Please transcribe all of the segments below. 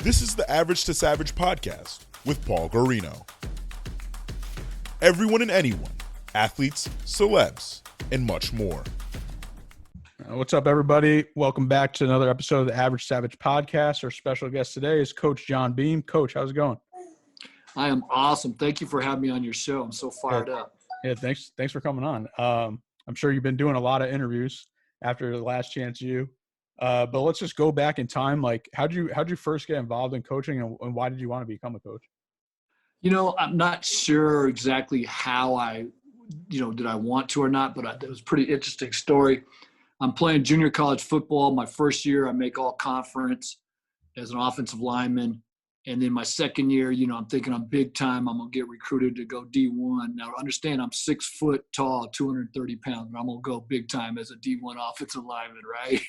This is the Average to Savage podcast with Paul Guarino. Everyone and anyone, athletes, celebs, and much more. What's up, everybody? Welcome back to another episode of the Average Savage podcast. Our special guest today is Coach John Beam. Coach, how's it going? I am awesome. Thank you for having me on your show. I'm so fired up. Yeah, thanks for coming on. I'm sure you've been doing a lot of interviews after the last chance you. But let's just go back in time. Like, how'd you first get involved in coaching, and why did you want to become a coach? You know, I'm not sure exactly how did I want to or not, but it was a pretty interesting story. I'm playing junior college football. My first year, I make all conference as an offensive lineman. And then my second year, I'm thinking I'm big time. I'm going to get recruited to go D1. Now, understand, I'm 6 foot tall, 230 pounds, and I'm going to go big time as a D1 offensive lineman, right?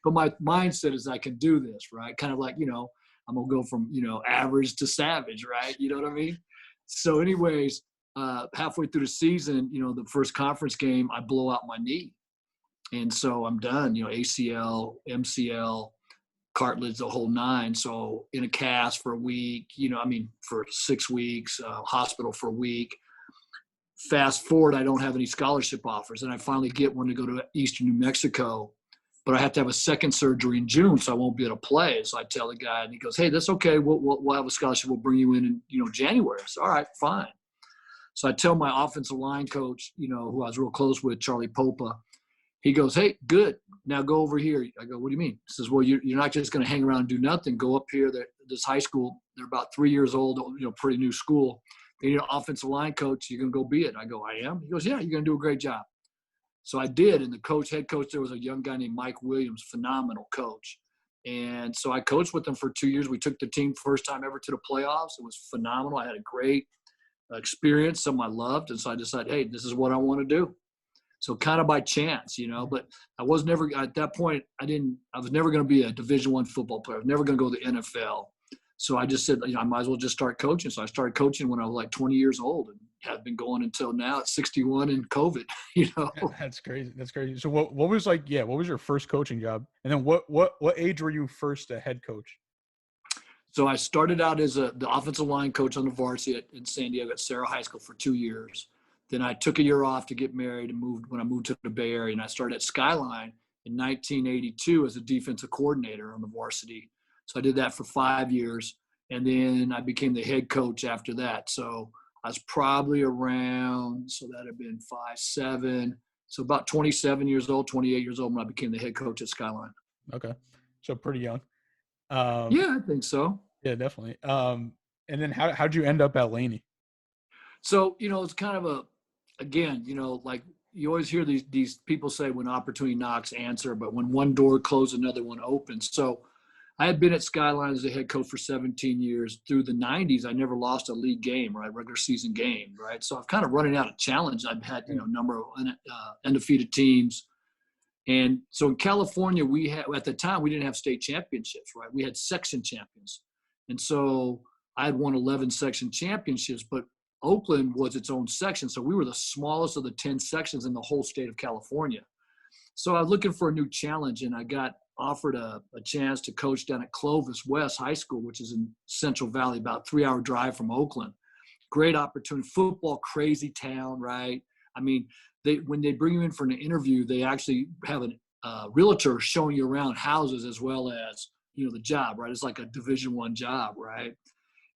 But my mindset is I can do this, right? Kind of like, I'm going to go from, average to savage, right? You know what I mean? So anyways, halfway through the season, the first conference game, I blow out my knee. And so I'm done, ACL, MCL, cartilage, the whole nine. So in a cast for a week, for 6 weeks, hospital for a week. Fast forward, I don't have any scholarship offers. And I finally get one to go to Eastern New Mexico, but I have to have a second surgery in June, so I won't be able to play. So I tell the guy, and he goes, "Hey, that's okay. We'll have a scholarship. We'll bring you in January." I said, "All right, fine." So I tell my offensive line coach, who I was real close with, Charlie Popa. He goes, "Hey, good. Now go over here." I go, "What do you mean?" He says, "Well, you're not just going to hang around and do nothing. Go up here. This high school, they're about 3 years old, pretty new school. They need an offensive line coach. You're going to go be it." I go, "I am?" He goes, "Yeah, you're going to do a great job." So I did. And the head coach, there was a young guy named Mike Williams, phenomenal coach. And so I coached with him for 2 years. We took the team first time ever to the playoffs. It was phenomenal. I had a great experience, something I loved. And so I decided, hey, this is what I want to do. So kind of by chance, but I was never at that point. I was never going to be a Division I football player. I was never going to go to the NFL. So I just said, I might as well just start coaching. So I started coaching when I was like 20 years old and have been going until now at 61 and COVID, That's crazy. That's crazy. So what was what was your first coaching job? And then what age were you first a head coach? So I started out as the offensive line coach on the varsity in San Diego at Sarah High School for 2 years. Then I took a year off to get married and when I moved to the Bay Area, and I started at Skyline in 1982 as a defensive coordinator on the varsity. So I did that for 5 years, and then I became the head coach after that. So I was probably around, so that had been 7, so about 27 years old, 28 years old when I became the head coach at Skyline. Okay. So pretty young. Yeah, I think so. Yeah, definitely. And then how'd you end up at Laney? So, it's kind of again, like you always hear these people say when opportunity knocks, answer, but when one door closes, another one opens. So I had been at Skyline as a head coach for 17 years. Through the 90s, I never lost a league game, right? Regular season game, right? So I've kind of running out of challenge. I've had, a number of undefeated teams. And so in California, at the time, we didn't have state championships, right? We had section champions. And so I had won 11 section championships, but Oakland was its own section. So we were the smallest of the 10 sections in the whole state of California. So I was looking for a new challenge, and I got offered a chance to coach down at Clovis West High School, which is in Central Valley, about 3-hour drive from Oakland. Great opportunity, football crazy town, right? I mean, when they bring you in for an interview, they actually have a realtor showing you around houses as well as, the job, right? It's like a Division I job, right?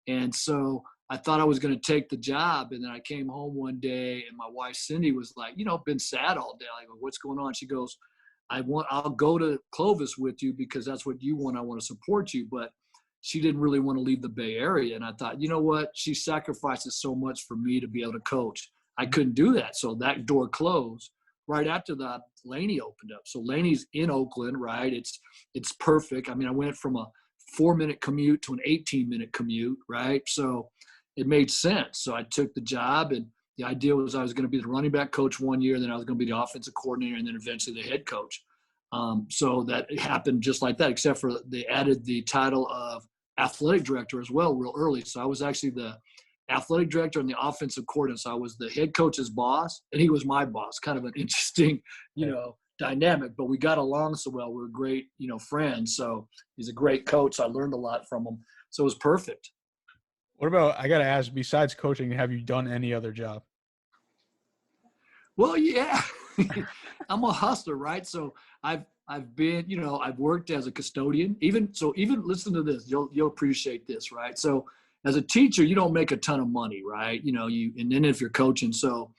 And so I thought I was going to take the job, and then I came home one day, and my wife Cindy was like, been sad all day. I go, "What's going on?" She goes, "I'll go to Clovis with you because that's what you want. I want to support you." But she didn't really want to leave the Bay Area, and I thought, you know what? She sacrifices so much for me to be able to coach. I couldn't do that, so that door closed. Right after that, Laney opened up. So Laney's in Oakland, right? It's perfect. I mean, I went from a 4-minute commute to an 18-minute commute, right? So it made sense. So I took the job, and the idea was I was going to be the running back coach 1 year, then I was going to be the offensive coordinator, and then eventually the head coach. So that happened just like that, except for they added the title of athletic director as well real early. So I was actually the athletic director and the offensive coordinator. So I was the head coach's boss, and he was my boss. Kind of an interesting, dynamic, but we got along so well. We were great, friends. So he's a great coach. I learned a lot from him. So it was perfect. What about, I got to ask, besides coaching, have you done any other job? Well, yeah, I'm a hustler, right? So I've been, I've worked as a custodian. Even listen to this. You'll appreciate this, right? So as a teacher, you don't make a ton of money, right? And then if you're coaching, so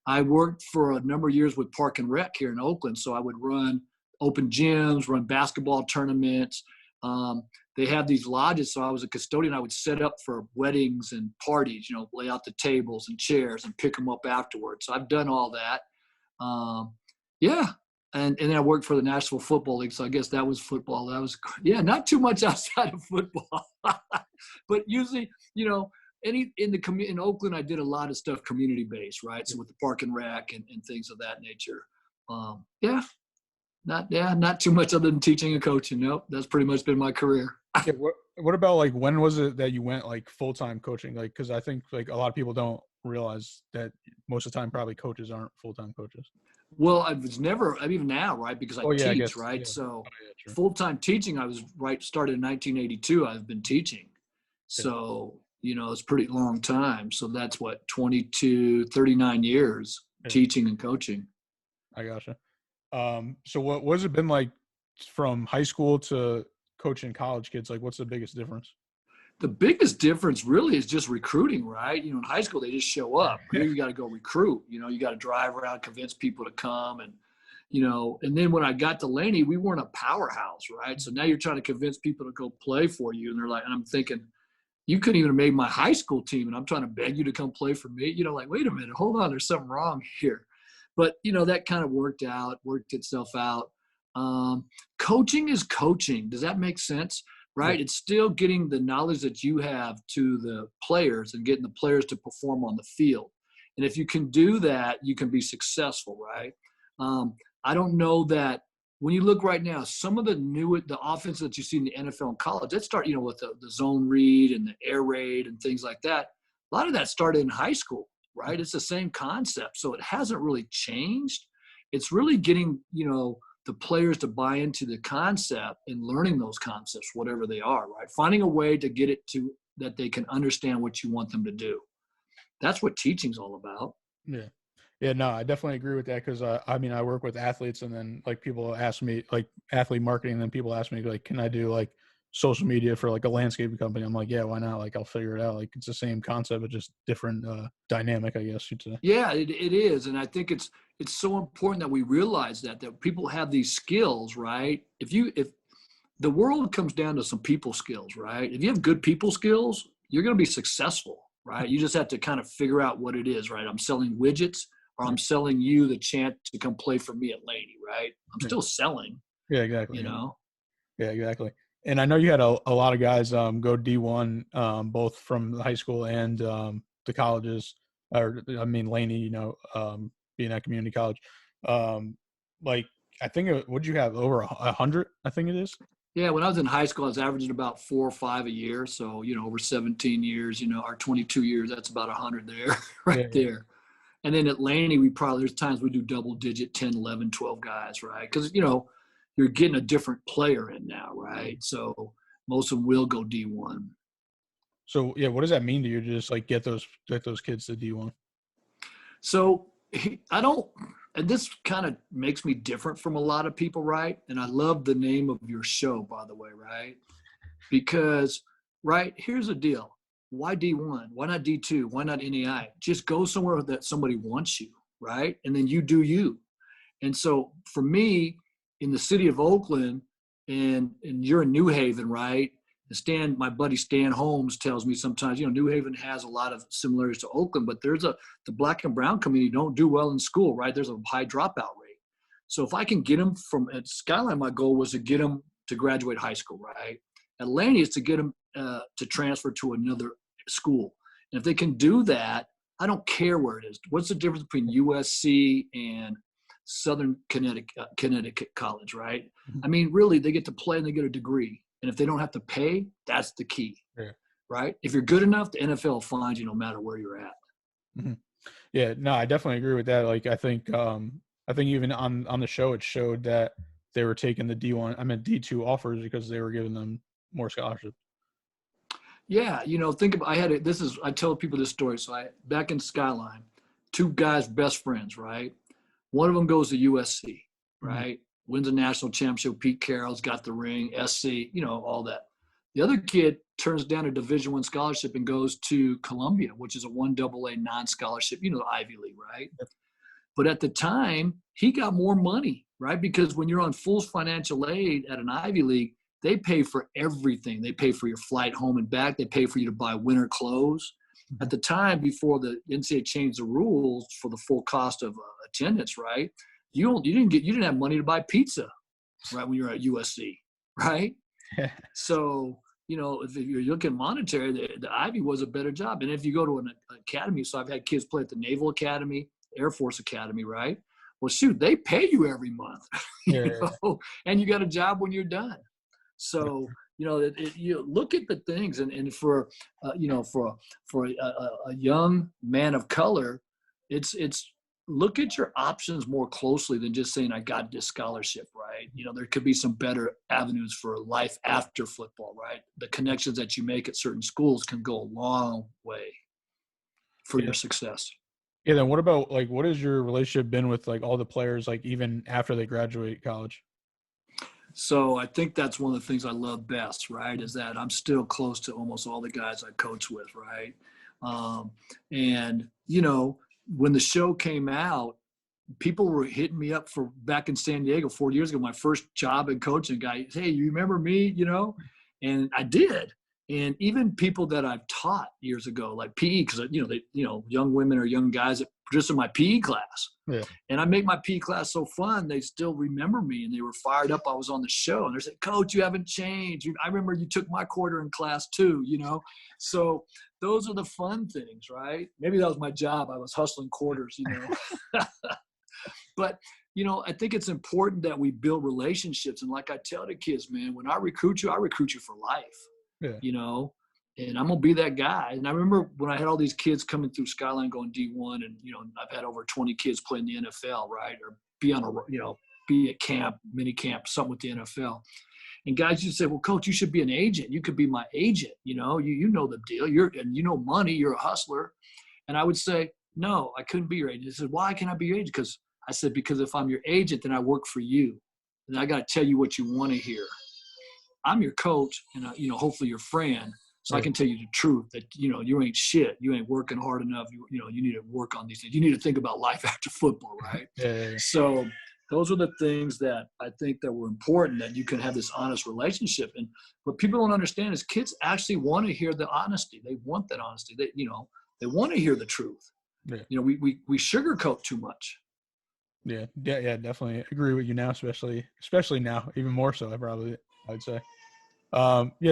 I worked for a number of years with Park and Rec here in Oakland. So I would run open gyms, run basketball tournaments. They have these lodges. So I was a custodian. I would set up for weddings and parties, lay out the tables and chairs and pick them up afterwards. So I've done all that. Yeah. And then I worked for the National Football League. So I guess that was football. That was, not too much outside of football, but usually, in Oakland, I did a lot of stuff community-based, right? So with the Park and Rec and things of that nature. Not too much other than teaching and coaching. Nope, that's pretty much been my career. Yeah, what about, like, when was it that you went, like, full-time coaching? Like, because I think, like, a lot of people don't realize that most of the time probably coaches aren't full-time coaches. Well, I was never, even now, right? Because I teach, right? Yeah. So True. full-time teaching, started in 1982. I've been teaching. So, it's a pretty long time. So that's 39 years teaching and coaching. I gotcha. So what has it been like from high school to coaching college kids? Like, what's the biggest difference? The biggest difference really is just recruiting, right? In high school, they just show up. Here you got to go recruit. You got to drive around, convince people to come. And, and then when I got to Laney, we weren't a powerhouse, right? So now you're trying to convince people to go play for you. And and I'm thinking, you couldn't even have made my high school team. And I'm trying to beg you to come play for me. Like, wait a minute, hold on, there's something wrong here. But, that kind of worked itself out. Coaching is coaching. Does that make sense? Right? Yeah. It's still getting the knowledge that you have to the players and getting the players to perform on the field. And if you can do that, you can be successful, right? I don't know that when you look right now, some of the offense that you see in the NFL and college, that start, with the zone read and the air raid and things like that. A lot of that started in high school, right? It's the same concept. So it hasn't really changed. It's really getting, the players to buy into the concept and learning those concepts, whatever they are, right? Finding a way to get it to that they can understand what you want them to do. That's what teaching's all about. Yeah. Yeah, no, I definitely agree with that because, I work with athletes and then, like, people ask me, like, athlete marketing, and then people ask me, like, can I do, like, social media for, like, a landscaping company? I'm like, yeah, why not? Like, I'll figure it out. Like, it's the same concept, but just different dynamic, I guess you'd say. Yeah, it is. And I think it's so important that we realize that people have these skills, right? If the world comes down to some people skills, right? If you have good people skills, you're going to be successful, right? You just have to kind of figure out what it is, right? I'm selling widgets, or I'm selling you the chance to come play for me at Laney, right? I'm still selling. Yeah, exactly. Yeah, exactly. And I know you had a lot of guys go D1, both from high school and the colleges, Laney, being at community college. Like, I think, would you have over 100? I think it is. Yeah, when I was in high school, I was averaging about 4 or 5 a year. So, over 17 years, or 22 years, that's about 100 there, there. And then at Laney, there's times we do double digit, 10, 11, 12 guys, right? Because, you're getting a different player in now, right? So most of them will go D1. So, yeah, what does that mean to you to just, like, get those kids to D1? So and this kind of makes me different from a lot of people, right? And I love the name of your show, by the way, right? Because, right, here's the deal. Why D1? Why not D2? Why not NAI? Just go somewhere that somebody wants you, right? And then you do you. And so for me, in the city of Oakland, and you're in New Haven, right? And my buddy Stan Holmes tells me sometimes, New Haven has a lot of similarities to Oakland, but the black and brown community don't do well in school, right? There's a high dropout rate. So if I can get them at Skyline, my goal was to get them to graduate high school, right? At Laney is to get them to transfer to another school. And if they can do that, I don't care where it is. What's the difference between USC and Southern Connecticut College, right? Mm-hmm. Really, they get to play and they get a degree. And if they don't have to pay, that's the key, right? If you're good enough, the NFL will find you no matter where you're at. Mm-hmm. Yeah, no, I definitely agree with that. Like, I think I think even on the show, it showed that they were taking the D2 offers because they were giving them more scholarships. Yeah, think about, I tell people this story. So back in Skyline, two guys, best friends, right? One of them goes to USC, right? Wins a national championship. Pete Carroll's got the ring, SC, all that. The other kid turns down a Division I scholarship and goes to Columbia, which is a 1AA non-scholarship, the Ivy League, right? But at the time, he got more money, right? Because when you're on full financial aid at an Ivy League, they pay for everything. They pay for your flight home and back. They pay for you to buy winter clothes. At the time, before the NCAA changed the rules for the full cost of attendance, right? You didn't have money to buy pizza, right? When you're at USC, right? So, if you're looking monetary, the Ivy was a better job. And if you go to an academy, so I've had kids play at the Naval Academy, Air Force Academy, right? Well, shoot, they pay you every month, and you got a job when you're done. So, you look at the things, and for a young man of color, it's look at your options more closely than just saying I got this scholarship, right? There could be some better avenues for life after football, right? The connections that you make at certain schools can go a long way for your success. Yeah. Then what about what has your relationship been with all the players, even after they graduate college? So I think that's one of the things I love best, right, is that I'm still close to almost all the guys I coach with, right? And, when the show came out, people were hitting me up for back in San Diego 4 years ago, my first job in coaching, guy, hey, you remember me, And I did. And even people that I've taught years ago, like PE, because, young women or young guys that just in my PE class. Yeah. And I make my PE class so fun, they still remember me, and they were fired up. I was on the show, and they said, Coach, you haven't changed. I remember you took my quarter in class too, So those are the fun things, right? Maybe that was my job. I was hustling quarters, But, I think it's important that we build relationships. And like I tell the kids, man, when I recruit you for life, and I'm going to be that guy. And I remember when I had all these kids coming through Skyline going D1, and, I've had over 20 kids play in the NFL, right? Or be on be at camp, mini camp, something with the NFL. And guys used to say, well, Coach, you should be an agent. You could be my agent. You know the deal. Money, you're a hustler. And I would say, no, I couldn't be your agent. He said, why can't I be your agent? Because if I'm your agent, then I work for you. And I got to tell you what you want to hear. I'm your coach and, hopefully your friend. So I can tell you the truth that, you ain't shit. You ain't working hard enough. You need to work on these things. You need to think about life after football, right? Yeah. So those are the things that I think that were important, that you can have this honest relationship. And what people don't understand is kids actually want to hear the honesty. They want that honesty. They want to hear the truth. Yeah. We sugarcoat too much. Yeah, definitely agree with you now, especially now, even more so. I'd say.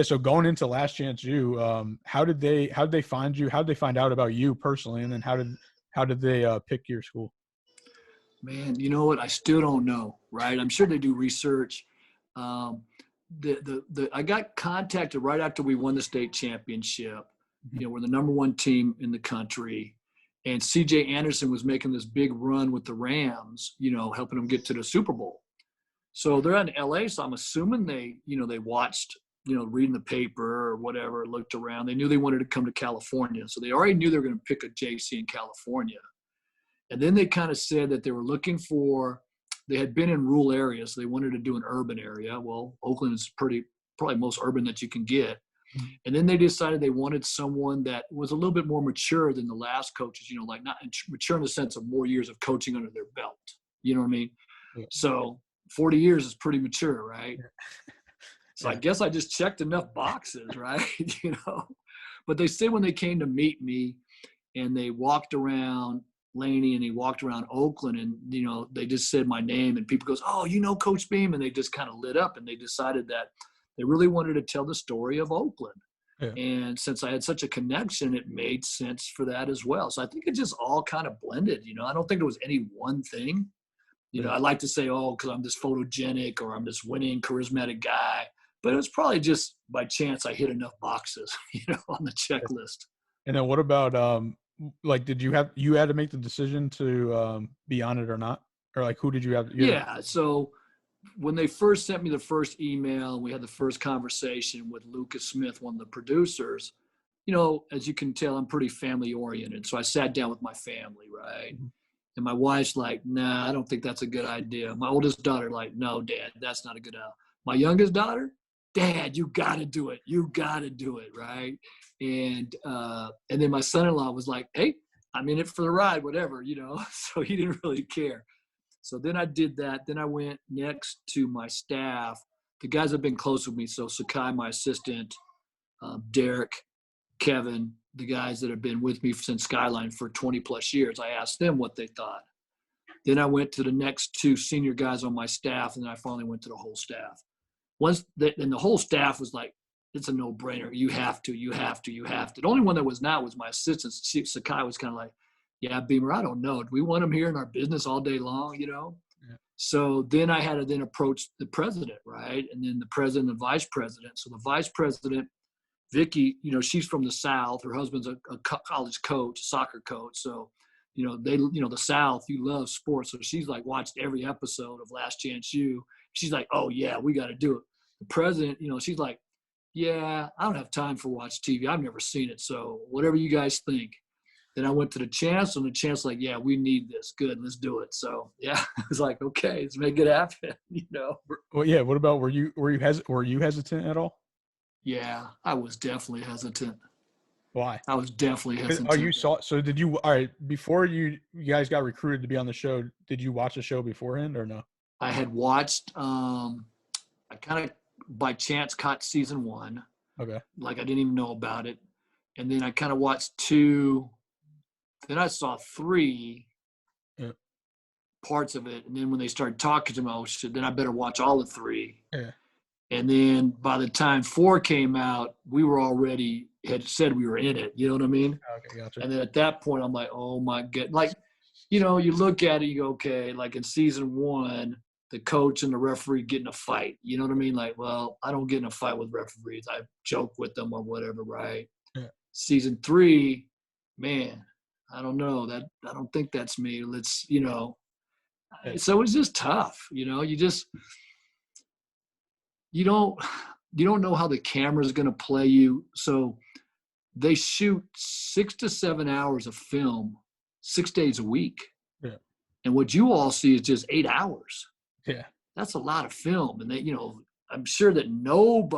So going into Last Chance U, how did they find you? How did they find out about you personally? And then how did they pick your school? Man, you know what? I still don't know, right? I'm sure they do research. I got contacted right after we won the state championship. Mm-hmm. We're the number one team in the country. And C.J. Anderson was making this big run with the Rams, helping them get to the Super Bowl. So they're in L.A., so I'm assuming they watched, reading the paper or whatever, looked around. They knew they wanted to come to California. So they already knew they were going to pick a JC in California. And then they kind of said that they were looking for – they had been in rural areas, so they wanted to do an urban area. Well, Oakland is probably most urban that you can get. And then they decided they wanted someone that was a little bit more mature than the last coaches, not mature in the sense of more years of coaching under their belt. You know what I mean? Yeah. So 40 years is pretty mature, right? Yeah. So I guess I just checked enough boxes, right? But they said when they came to meet me and they walked around Laney and they walked around Oakland and, they just said my name and people goes, oh, Coach Beam. And they just kind of lit up and they decided that they really wanted to tell the story of Oakland. Yeah. And since I had such a connection, it made sense for that as well. So I think it just all kind of blended, I don't think there was any one thing. I like to say, because I'm this photogenic or I'm this winning, charismatic guy. But it was probably just by chance I hit enough boxes, on the checklist. And then what about, did you had to make the decision to be on it or not? or like who did you have? Yeah. So when they first sent me the first email, we had the first conversation with Lucas Smith, one of the producers. You know, as you can tell, I'm pretty family oriented. So I sat down with my family, right? Mhm. And my wife's like, nah, I don't think that's a good idea. My oldest daughter, like, no, Dad, that's not a good idea. My youngest daughter, Dad, you got to do it. You got to do it, right? And then my son-in-law was like, hey, I'm in it for the ride, whatever, you know. So he didn't really care. So then I did that. Then I went next to my staff. The guys have been close with me. So Sakai, my assistant, Derek, Kevin, the guys that have been with me since Skyline for 20 plus years, I asked them what they thought. Then I went to the next two senior guys on my staff, and then I finally went to the whole staff. And the whole staff was like, it's a no-brainer. You have to. The only one that was not was my assistant. Sakai was kind of like, yeah, Beamer, I don't know. Do we want him here in our business all day long, you know? Yeah. So then I had to then approach the president, right? And then the president and vice president. So the vice president, Vicky, you know, she's from the South. Her husband's a college coach, a soccer coach. So, you know, the South, you love sports. So she's like watched every episode of Last Chance U. She's like, oh, yeah, we got to do it. The president, you know, she's like, yeah, I don't have time for watch TV. I've never seen it. So whatever you guys think. Then I went to the chancellor, and the chancellor like, yeah, we need this. Good, let's do it. So yeah, I was like, okay, let's make it happen. You know. Well, yeah. What about were you hesitant at all? Yeah, I was definitely hesitant. Why? I was definitely hesitant. Oh, you saw? So did you? All right. Before you guys got recruited to be on the show, did you watch the show beforehand or no? I had watched. I kind of by chance caught season 1. Okay. Like I didn't even know about it, and then I kind of watched 2. Then I saw 3 parts of it. And then when they started talking to me, oh, shit, then I better watch all of 3. Yeah. And then by the time 4 came out, we were already had said we were in it. You know what I mean? Okay, gotcha. And then at that point, I'm like, oh, my God. Like, you know, you look at it, you go, okay, like in season 1, the coach and the referee get in a fight. You know what I mean? Like, well, I don't get in a fight with referees. I joke with them or whatever, right? Yeah. Season 3, man. I don't know that. I don't think that's me. Let's, you know, so it's just tough. You know, you don't know how the camera is going to play you. So they shoot 6 to 7 hours of film, 6 days a week. Yeah. And what you all see is just 8 hours. Yeah. That's a lot of film. And they, you know, I'm sure that no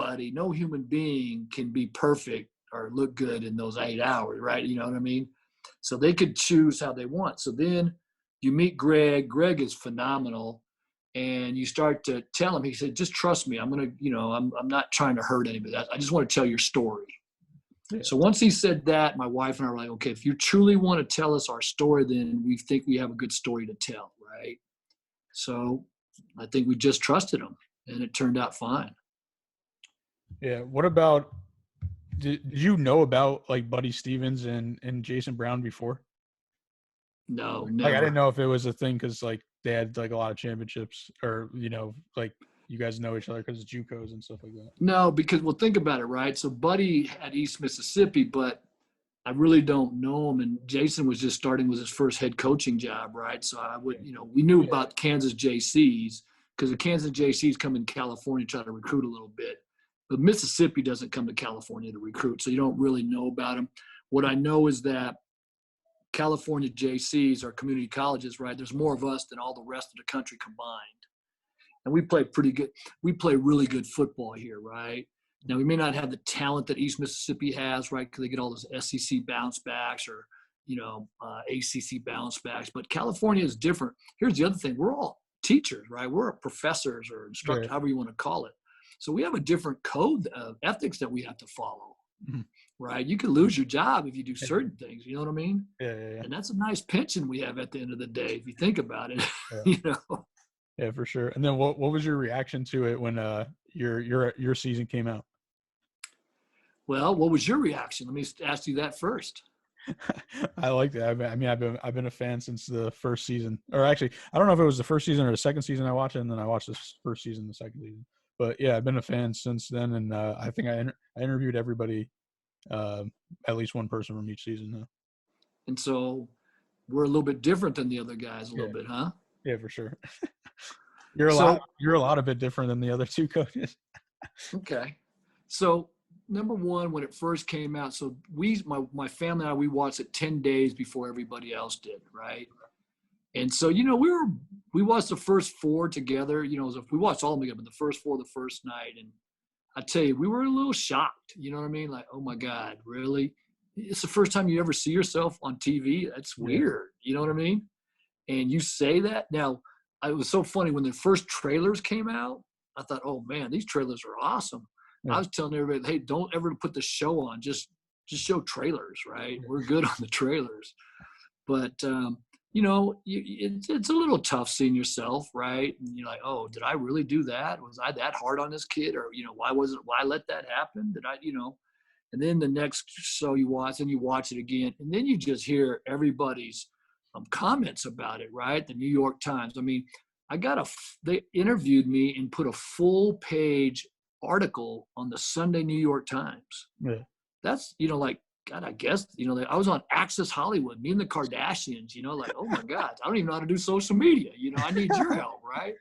human being can be perfect or look good in those 8 hours. Right. You know what I mean? So they could choose how they want. So then you meet Greg. Greg is phenomenal. And you start to tell him, he said, just trust me. I'm going to, you know, I'm not trying to hurt anybody. I just want to tell your story. Yeah. So once he said that, my wife and I were like, okay, if you truly want to tell us our story, then we think we have a good story to tell, right? So I think we just trusted him, and it turned out fine. Yeah. What about did you know about like Buddy Stevens and Jason Brown before? No, like, never. I didn't know if it was a thing because like they had like a lot of championships, or you know, like you guys know each other because of JUCOs and stuff like that. No, because well, think about it, right? So Buddy at East Mississippi, but I really don't know him. And Jason was just starting with his first head coaching job, right? So I would, you know, we knew about Kansas JCs because the Kansas JCs come in California try to recruit a little bit. But Mississippi doesn't come to California to recruit, so you don't really know about them. What I know is that California JCs are community colleges, right? There's more of us than all the rest of the country combined. And we play pretty good. We play really good football here, right? Now, we may not have the talent that East Mississippi has, right, because they get all those SEC bounce backs or, you know, ACC bounce backs. But California is different. Here's the other thing. We're all teachers, right? We're professors or instructors, however you want to call it. So we have a different code of ethics that we have to follow, right? You can lose your job if you do certain things. You know what I mean? Yeah. And that's a nice pension we have at the end of the day, if you think about it. You know? Yeah, for sure. And then what was your reaction to it when your season came out? Well, what was your reaction? Let me ask you that first. I like that. I mean, I've been a fan since the first season, or actually, I don't know if it was the first season or the second season I watched it, and then I watched the first season, the second season. But yeah, I've been a fan since then, and I think I interviewed everybody, at least one person from each season now. And so we're a little bit different than the other guys, a little bit, huh? Yeah, for sure. So You're a lot of bit different than the other two coaches. okay. So number one, when it first came out, so my family and I, we watched it 10 days before everybody else did, right? And so, we watched the first four together, we watched all of them together, but the first four the first night. And I tell you, we were a little shocked, you know what I mean? Like, oh my God, really? It's the first time you ever see yourself on TV. That's weird. You know what I mean? And you say that. Now, it was so funny when the first trailers came out. I thought, oh man, these trailers are awesome. Yeah. I was telling everybody, hey, don't ever put the show on. Just show trailers, right? We're good on the trailers. But it's a little tough seeing yourself, right? And you're like, oh, did I really do that? Was I that hard on this kid? Or why let that happen? Did I, And then the next show you watch, and you watch it again, and then you just hear everybody's comments about it, right? The New York Times. I mean, they interviewed me and put a full page article on the Sunday New York Times. Yeah. That's, like, God, I guess, I was on Access Hollywood, me and the Kardashians, like, oh my God, I don't even know how to do social media. I need your help, right?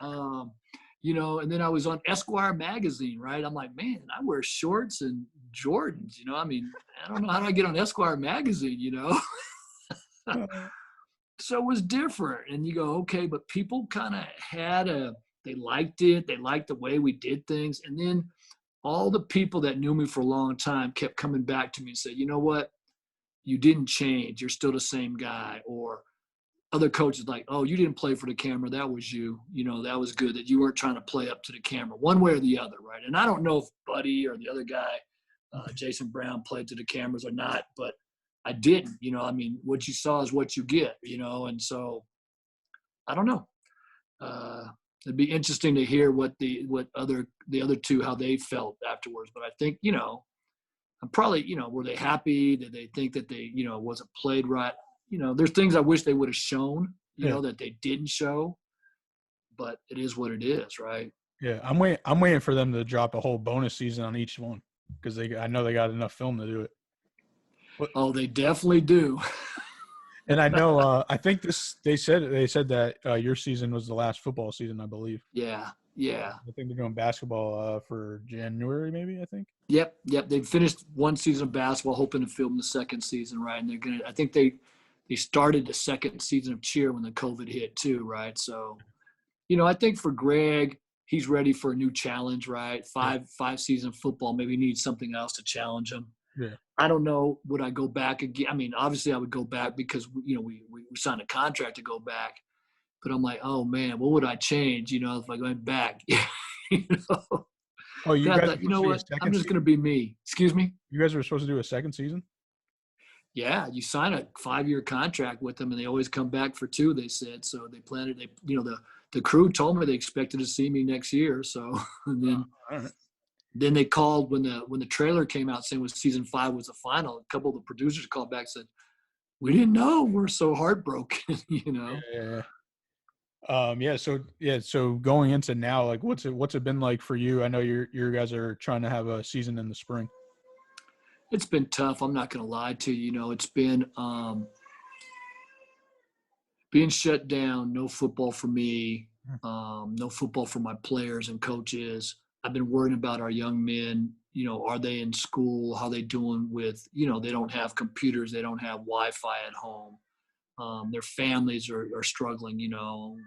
And then I was on Esquire magazine, right? I'm like, man, I wear shorts and Jordans, I mean, I don't know how do I get on Esquire magazine, So it was different. And you go, okay, but people kind of they liked it. They liked the way we did things. And then all the people that knew me for a long time kept coming back to me and said, you know what? You didn't change. You're still the same guy. Or other coaches like, oh, you didn't play for the camera. That was you. That was good that you weren't trying to play up to the camera one way or the other, right? And I don't know if Buddy or the other guy, Jason Brown, played to the cameras or not, but I didn't. I mean, what you saw is what you get, and so I don't know. It'd be interesting to hear the other two, how they felt afterwards. But I think, I'm probably, were they happy? Did they think that they, wasn't played right? There's things I wish they would have shown, that they didn't show, but it is what it is, right? Yeah. I'm waiting for them to drop a whole bonus season on each one, because I know they got enough film to do it. Oh, they definitely do. And I know, I think they said that your season was the last football season, I believe. Yeah. I think they're doing basketball for January, maybe, I think. Yep. They finished one season of basketball, hoping to film the second season, right? And I think they started the second season of cheer when the COVID hit too, right? So, I think for Greg, he's ready for a new challenge, right? Five season football, maybe he needs something else to challenge him. Yeah. I don't know. Would I go back again? I mean, obviously I would go back because, we signed a contract to go back. But I'm like, oh, man, what would I change, if I went back? Oh, you guys thought, you know what? I'm just going to be me. Excuse me? You guys were supposed to do a second season? Yeah, you sign a 5-year contract with them, and they always come back for 2, they said. So they planned it. The crew told me they expected to see me next year. So and then all right. Then they called when the trailer came out saying season 5 was the final. A couple of the producers called back and said, we didn't know. We're so heartbroken, Yeah. So going into now, like, what's it been like for you? I know you guys are trying to have a season in the spring. It's been tough. I'm not going to lie to you. It's been being shut down. No football for me. No football for my players and coaches. I've been worrying about our young men. Are they in school? How they doing with, they don't have computers. They don't have Wi-Fi at home. Their families are struggling,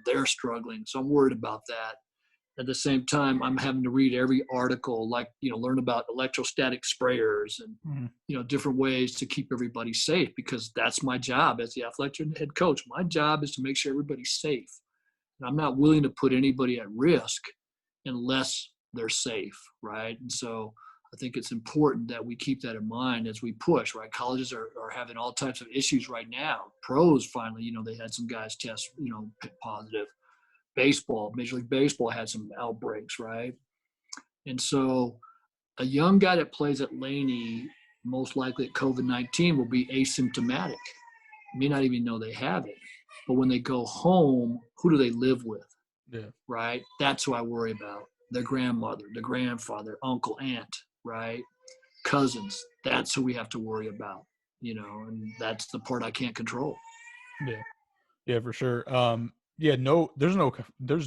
they're struggling. So I'm worried about that. At the same time, I'm having to read every article, like, learn about electrostatic sprayers and, different ways to keep everybody safe, because that's my job as the athletic head coach. My job is to make sure everybody's safe. And I'm not willing to put anybody at risk unless they're safe, right? And so I think it's important that we keep that in mind as we push, right? Colleges are having all types of issues right now. Pros finally, they had some guys test, positive. Baseball, Major League Baseball had some outbreaks, right? And so a young guy that plays at Laney, most likely at COVID-19, will be asymptomatic. May not even know they have it. But when they go home, who do they live with? Yeah. Right? That's who I worry about. Their grandmother, their grandfather, uncle, aunt, right? Cousins. That's who we have to worry about, and that's the part I can't control. Yeah, for sure. yeah, there's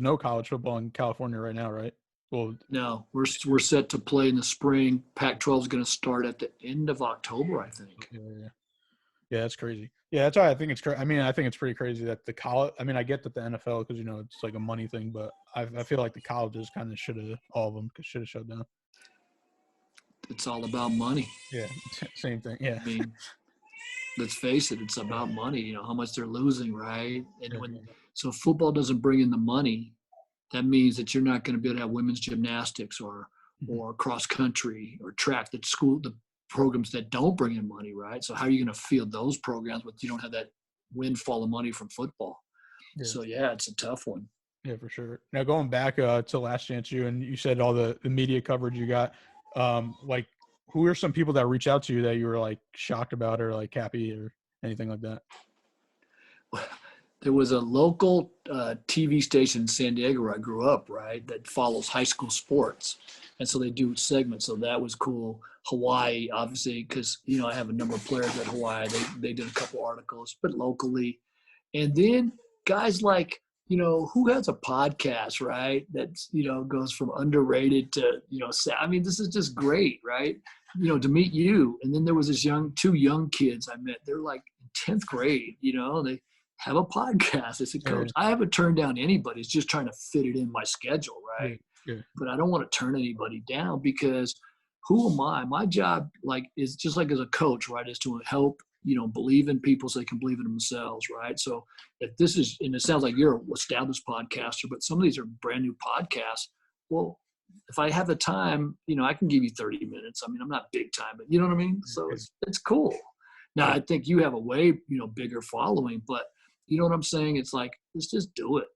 no college football in California right now, right? Well, No, we're set to play in the spring. Pac-12 is going to start at the end of October, I think. yeah, that's crazy. Yeah, that's why I think it's crazy. I mean, I think it's pretty crazy that the college. I mean, I get that the NFL, because it's like a money thing, but I feel like the colleges kind of should have, all of them should have shut down. It's all about money. Yeah, same thing. Yeah. I mean, let's face it, it's about money. How much they're losing, right? And so football doesn't bring in the money, that means that you're not going to be able to have women's gymnastics or cross country or track, the programs that don't bring in money, right? So how are you going to field those programs when you don't have that windfall of money from football? Yeah. So yeah, it's a tough one. Yeah, for sure. Now going back to Last Chance U, and you said all the media coverage you got, like who are some people that reach out to you that you were like shocked about or like happy or anything like that? There was a local TV station in San Diego where I grew up, right, that follows high school sports. And so they do segments. So that was cool. Hawaii, obviously, because, I have a number of players at Hawaii. They did a couple articles, but locally. And then guys like, who has a podcast, right, that's, goes from underrated to, I mean, this is just great, right? To meet you. And then there was two young kids I met. They're like in 10th grade, they have a podcast. I said, Coach, I haven't turned down anybody. It's just trying to fit it in my schedule, right? Yeah. But I don't want to turn anybody down, because who am I? My job, is just like as a coach, right, is to help, believe in people so they can believe in themselves, right? So if this is, and it sounds like you're an established podcaster, but some of these are brand new podcasts. Well, if I have the time, I can give you 30 minutes. I mean, I'm not big time, but you know what I mean? So it's cool. Now, I think you have a way, bigger following, but you know what I'm saying? It's like, let's just do it,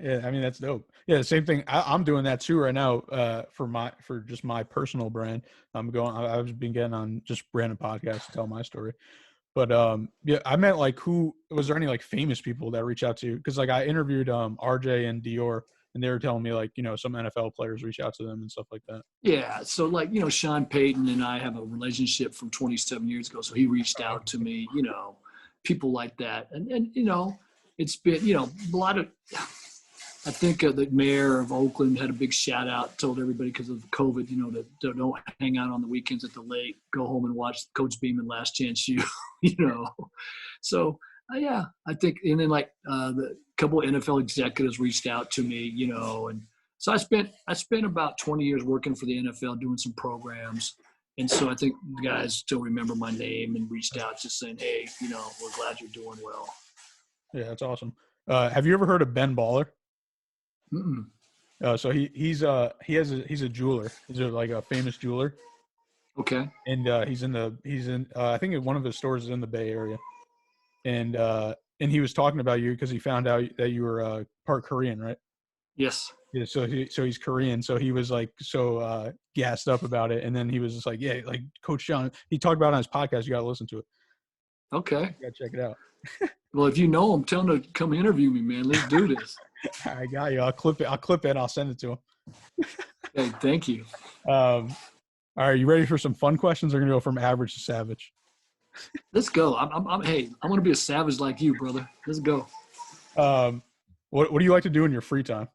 Yeah, I mean, that's dope. Yeah, the same thing. I'm doing that too right now for just my personal brand. I've been getting on just random podcasts to tell my story. But yeah, I meant like, who was there any like famous people that reach out to you? Because like I interviewed RJ and Dior, and they were telling me like, some NFL players reach out to them and stuff like that. Yeah, so like, Sean Payton and I have a relationship from 27 years ago, so he reached out to me, people like that. And it's been, a lot of, I think the mayor of Oakland had a big shout out, told everybody because of COVID, that don't hang out on the weekends at the lake, go home and watch Coach Beeman Last Chance U, So, yeah, I think, and then like the couple of NFL executives reached out to me, and so I spent about 20 years working for the NFL doing some programs. And so I think the guys still remember my name and reached out just saying, hey, we're glad you're doing well. Yeah, that's awesome. Have you ever heard of Ben Baller? Mm-mm. So he's a jeweler. He's like a famous jeweler. Okay. And he's in I think one of his stores is in the Bay Area. And he was talking about you because he found out that you were part Korean, right? Yes. Yeah, so he's Korean. So he was like so gassed up about it, and then he was just like, yeah, like Coach John. He talked about it on his podcast. You got to listen to it. Okay. You got to check it out. Well, if you know him, tell him to come interview me, man. Let's do this. I got you. I'll clip it. And I'll send it to him. Hey, thank you. All right, you ready for some fun questions? We're gonna go from average to savage. Let's go. Hey, I want to be a savage like you, brother. Let's go. What do you like to do in your free time?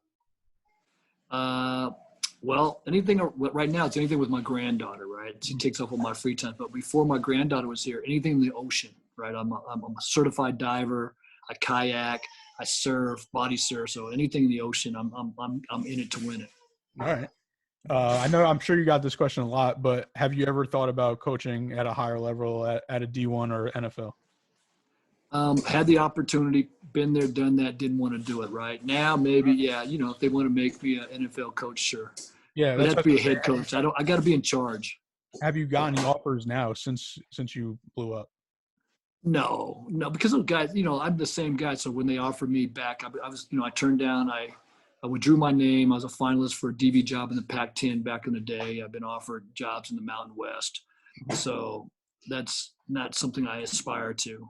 Well, anything right now, it's anything with my granddaughter, right? She takes up all my free time. But before my granddaughter was here, anything in the ocean, right? I'm a certified diver. I kayak, I surf, body surf. So anything in the ocean, I'm in it to win it. All right. I'm sure you got this question a lot, but have you ever thought about coaching at a higher level at a D1 or NFL? Had the opportunity, been there, done that, didn't want to do it. Right now, maybe, yeah. If they want to make me an NFL coach, sure. Yeah, but have to be a head coach. I got to be in charge. Have you gotten any offers now since you blew up? No, because of guys. I'm the same guy. So when they offered me back, I was, I turned down. I withdrew my name. I was a finalist for a DB job in the Pac-10 back in the day. I've been offered jobs in the Mountain West, so that's not something I aspire to.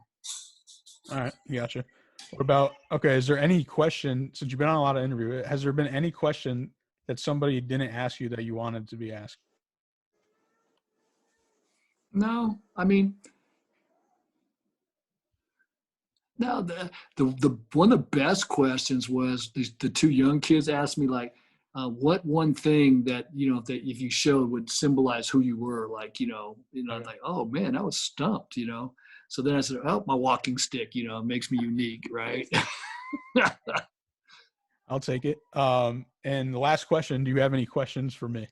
All right, gotcha. What about, is there any question, since you've been on a lot of interviews, has there been any question that somebody didn't ask you that you wanted to be asked? No, I mean, No, the one of the best questions was the two young kids asked me like, what one thing that that if you showed would symbolize who you were, like Okay. like, oh man, I was stumped, So then I said, oh, my walking stick, it makes me unique, right? I'll take it. And the last question, do you have any questions for me?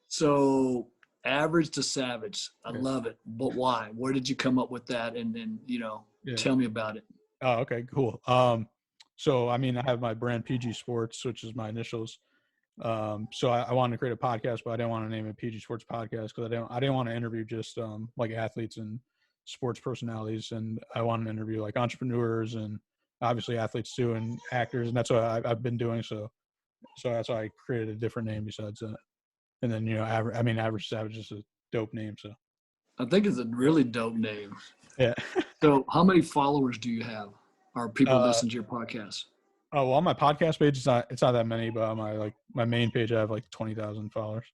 So average to savage, I Yeah. love it, but why? Where did you come up with that? And then Yeah. tell me about it. Oh, okay, cool. So I mean, I have my brand PG Sports, which is my initials. So I wanted to create a podcast, but I didn't want to name it PG Sports Podcast because I didn't want to interview just like athletes and sports personalities, and I wanted to interview like entrepreneurs and obviously athletes too, and actors, and that's what I've been doing. So that's why I created a different name besides that. And then Average Savage is a dope name. So I think it's a really dope name. yeah. So how many followers do you have? Or people Uh, listen to your podcast? Oh, well, on my podcast page, it's not that many, but on my main page, I have like 20,000 followers.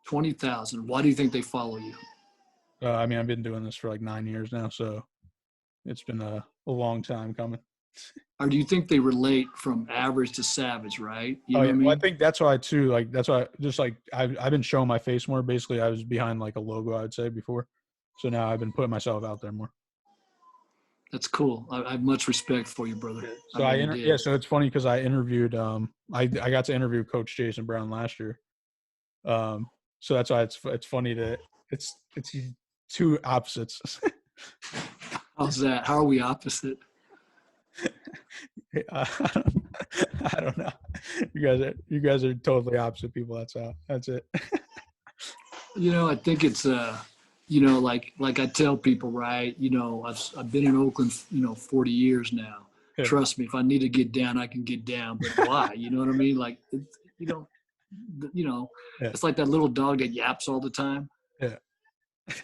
20,000. Why do you think they follow you? I mean, I've been doing this for like 9 years now, so it's been a long time coming. Or do you think they relate from average to savage, right? You know what I mean? Well, I think that's why too. Like that's why just like I've been showing my face more. Basically, I was behind like a logo, I'd say before, so now I've been putting myself out there more. That's cool. I have much respect for you, brother. So so it's funny because I interviewed I got to interview Coach Jason Brown last year. So that's why it's funny that it's two opposites. How's that? How are we opposite? I don't know. You guys are totally opposite people. That's it. I think it's like I tell people, right? I've been in Oakland, 40 years now. Yeah. Trust me, if I need to get down, I can get down. But why? You know what I mean? Like, Yeah. It's like that little dog that yaps all the time. Yeah.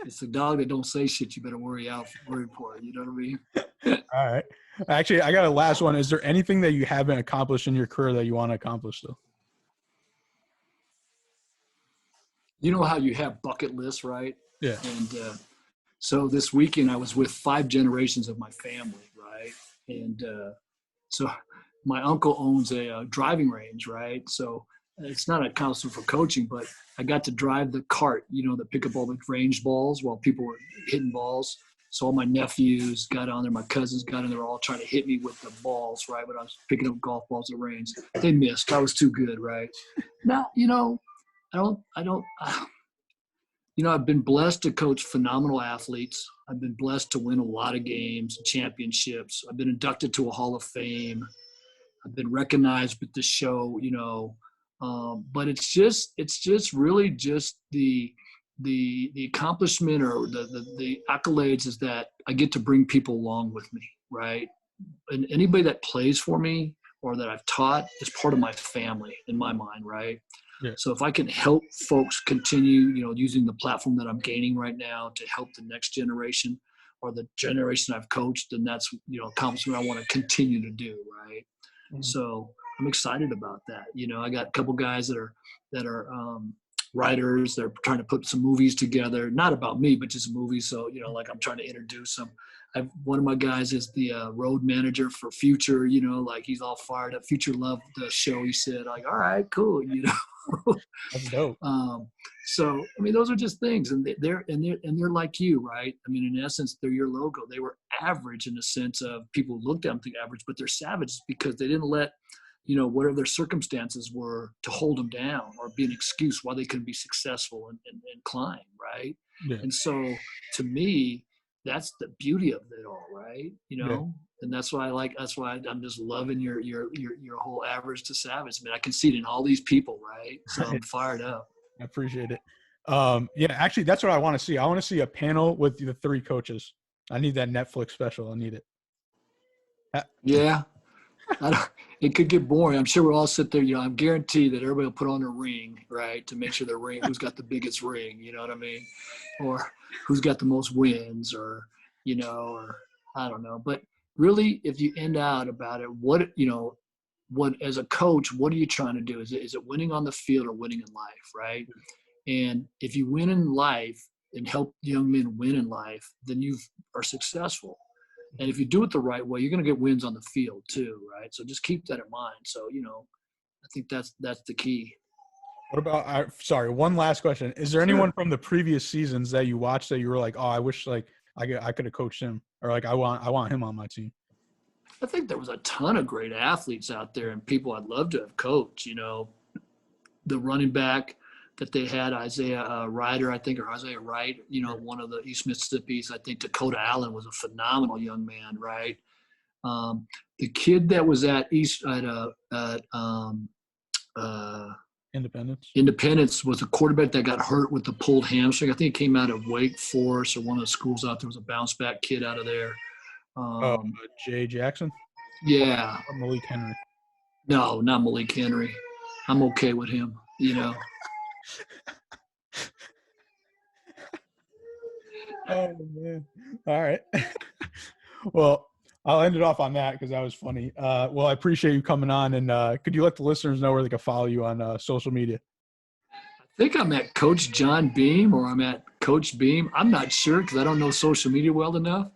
It's the dog that don't say shit. You better worry for it. You know what I mean? All right. Actually, I got a last one. Is there anything that you haven't accomplished in your career that you want to accomplish though? You know how you have bucket lists, right? Yeah. And so this weekend I was with 5 generations of my family, right? And so my uncle owns a driving range, right? So it's not a accomplishment for coaching, but I got to drive the cart, that pick up all the range balls while people were hitting balls. So all my nephews got on there, my cousins got on there, all trying to hit me with the balls, right? But I was picking up golf balls at range. They missed. I was too good, right? Now, I've been blessed to coach phenomenal athletes. I've been blessed to win a lot of games, championships. I've been inducted to a Hall of Fame. I've been recognized with the show, but it's just really just the accomplishment or the accolades is that I get to bring people along with me, right? And anybody that plays for me or that I've taught is part of my family in my mind, right? Yeah. So if I can help folks continue, using the platform that I'm gaining right now to help the next generation or the generation I've coached, then that's, accomplishment I want to continue to do, right? Mm-hmm. So I'm excited about that. I got a couple guys that are writers. They're trying to put some movies together, not about me, but just movies. So, like I'm trying to introduce them. One of my guys is the road manager for Future, like he's all fired up. Future loved the show. He said, like, all right, cool. That's dope. So, I mean, those are just things, and they're like you, right? I mean, in essence, they're your logo. They were average in the sense of people looked at them think average, but they're savages because they didn't let, whatever their circumstances were to hold them down or be an excuse why they couldn't be successful and climb, right? Yeah. And so, to me, that's the beauty of it all, right? Yeah. And that's why I'm just loving your whole average to savage. I mean, I can see it in all these people, right? So I'm fired up. I appreciate it. Yeah, actually, that's what I want to see. I want to see a panel with the 3 coaches. I need that Netflix special. I need it. Yeah. It could get boring. I'm sure we'll all sit there. I'm guaranteed that everybody will put on a ring, right, to make sure the ring, who's got the biggest ring, you know what I mean? Or who's got the most wins or I don't know. But really, if you end out about it, what as a coach, what are you trying to do? Is it winning on the field or winning in life, right? And if you win in life and help young men win in life, then you are successful. And if you do it the right way, you're going to get wins on the field too, right? So just keep that in mind. So, I think that's the key. What about? Sorry, one last question. Is there anyone from the previous seasons that you watched that you were like, oh, I wish like I could have coached him, or like I want him on my team? I think there was a ton of great athletes out there and people I'd love to have coached. The running back that they had, Isaiah Ryder, I think, or Isaiah Wright, one of the East Mississippi's. I think Dakota Allen was a phenomenal young man, right? The kid that was at Independence was a quarterback that got hurt with the pulled hamstring. I think he came out of Wake Forest or one of the schools out there. Was a bounce back kid out of there. Jay Jackson? Yeah. Or Malik Henry? No, not Malik Henry. I'm okay with him, Oh, man. All right. Well, I'll end it off on that because that was funny. Well, I appreciate you coming on. And could you let the listeners know where they can follow you on social media? I think I'm at Coach John Beam or I'm at Coach Beam. I'm not sure because I don't know social media well enough.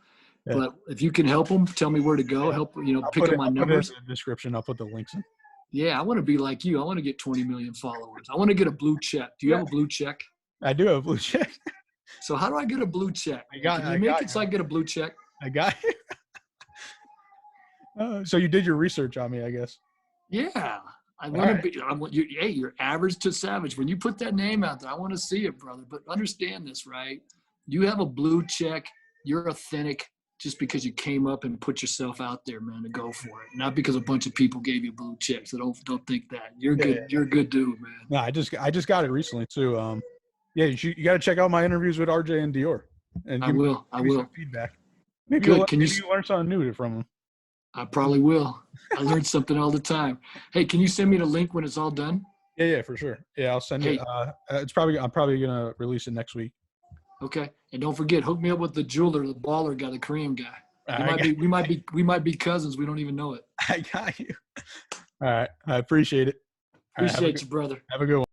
Yeah. But if you can help them, tell me where to go. Help, pick up my numbers. Put it in the description. I'll put the links in. Yeah, I want to be like you. I want to get 20 million followers. I want to get a blue check. Do you have a blue check? I do have a blue check. So how do I get a blue check? Can you make it so I get a blue check? I got you. So you did your research on me, I guess. Yeah. I want to be. Hey, you're average to savage. When you put that name out there, I want to see it, brother. But understand this, right? You have a blue check. You're authentic. Just because you came up and put yourself out there, man, to go for it. Not because a bunch of people gave you blue checks. So don't think that. You're good. Yeah. You're a good dude, man. No, I just got it recently too. You got to check out my interviews with RJ and Dior. And I will. Some feedback. Maybe you learn something new from them. I probably will. I learn something all the time. Hey, can you send me the link when it's all done? Yeah, for sure. Yeah, I'll send it. I'm probably gonna release it next week. Okay, and don't forget, hook me up with the jeweler, the baller guy, the Korean guy. We might be cousins. We don't even know it. I got you. All right, I appreciate it. Appreciate you, brother. Have a good one.